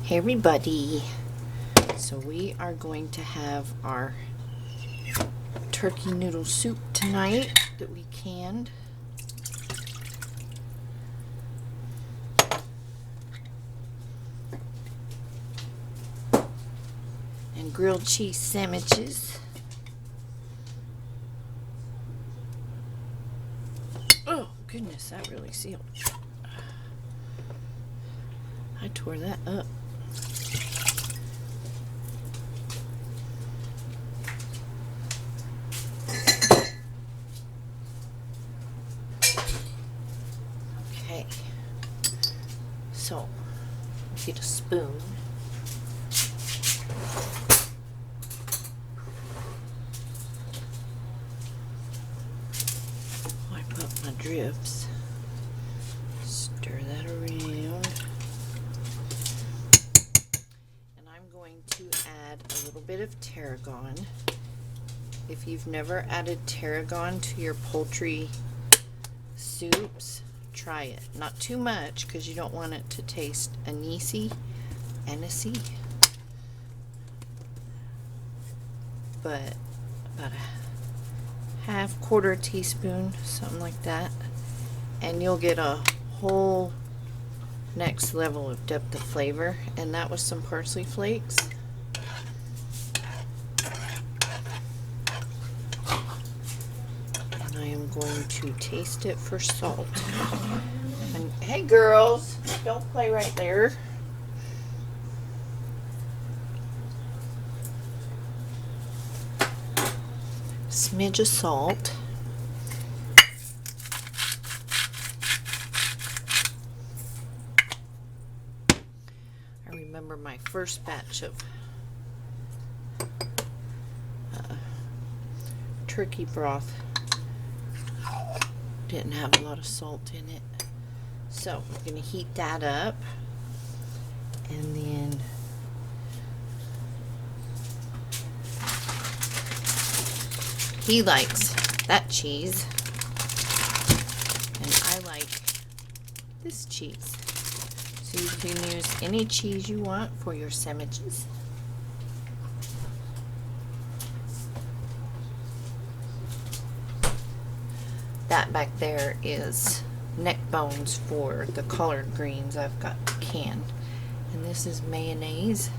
Hey everybody, so we are going to have our turkey noodle soup tonight that we canned. And grilled cheese sandwiches. Oh goodness, that really sealed. I tore that up. Okay, so get a spoon. Wipe up my drips. Stir that around. And I'm going to add a little bit of tarragon. If you've never added tarragon to your poultry soups, try it. Not too much because you don't want it to taste anisey, but about a half, quarter teaspoon, something like that, and you'll get a whole next level of depth of flavor. And that was some parsley flakes. And I am going to taste it for salt. And hey girls, don't play right there. Smidge of salt. I remember my first batch of turkey broth didn't have a lot of salt in it. So we're going to heat that up, and then he likes that cheese, and I like this cheese. So you can use any cheese you want for your sandwiches. That back there is neck bones for the collard greens I've got canned. And this is mayonnaise,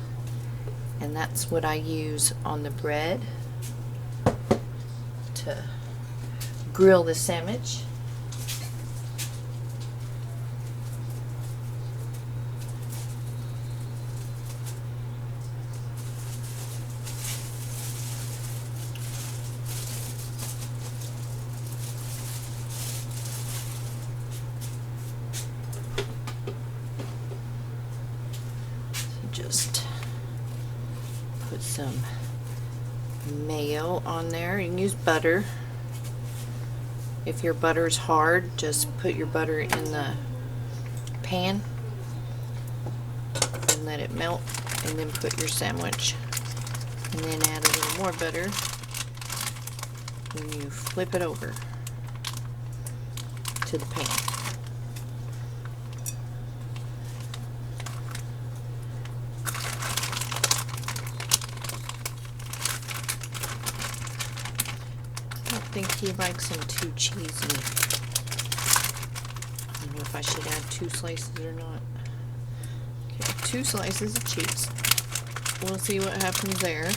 and that's what I use on the bread to grill the sandwich. Just put some mayo on there. You can use butter. If your butter's hard, just put your butter in the pan and let it melt, and then put your sandwich, and then add a little more butter when you flip it over to the pan. I think he likes them too cheesy. I don't know if I should add 2 slices or not. Okay, 2 slices of cheese. We'll see what happens there.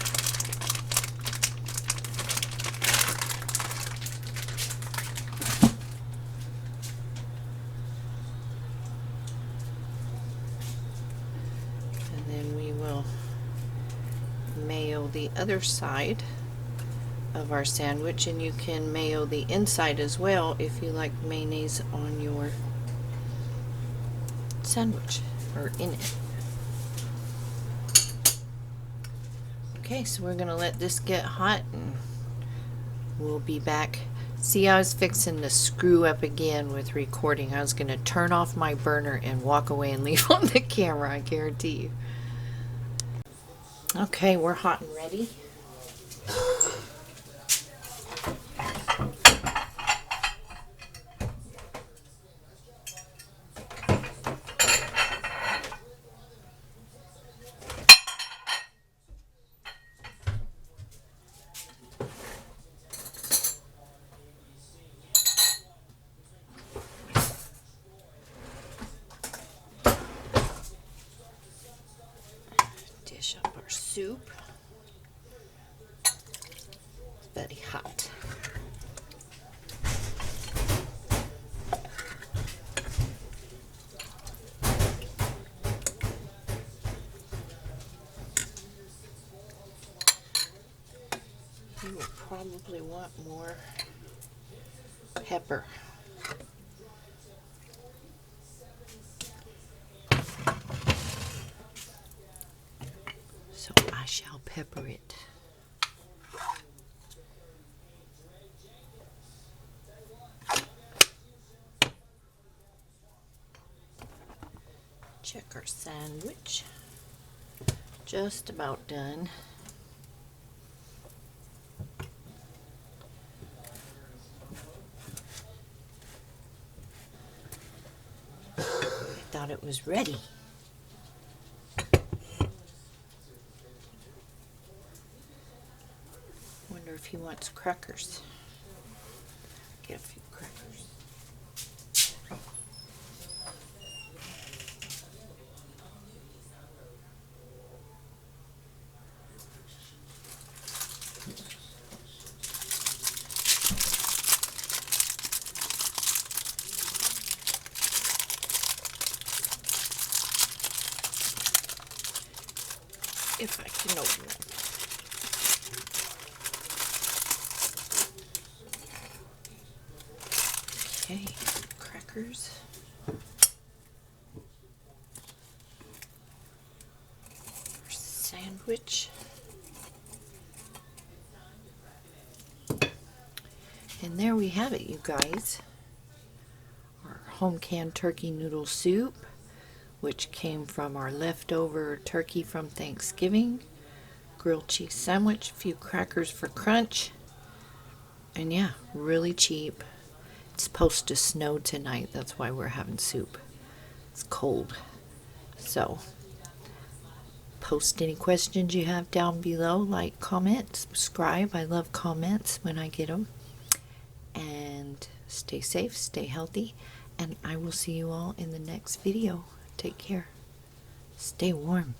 And then we will mayo the other side of our sandwich, and you can mayo the inside as well if you like mayonnaise on your sandwich or in it. Okay, so we're gonna let this get hot and we'll be back. See, I was fixing to screw up again with recording. I was gonna turn off my burner and walk away and leave on the camera, I guarantee you. Okay, we're hot and ready. soup. Very hot. You will probably want more pepper. So I shall pepper it. Check our sandwich. Just about done. I thought it was ready. Wonder if he wants crackers. Get a few crackers. If I can open it. Okay, crackers. Our sandwich. And there we have it, you guys. Our home canned turkey noodle soup, which came from our leftover turkey from Thanksgiving, grilled cheese sandwich, a few crackers for crunch, and yeah, really cheap. It's supposed to snow tonight, that's why we're having soup. It's cold. So, post any questions you have down below, like, comment, subscribe. I love comments when I get them. And stay safe, stay healthy, and I will see you all in the next video. Take care. Stay warm.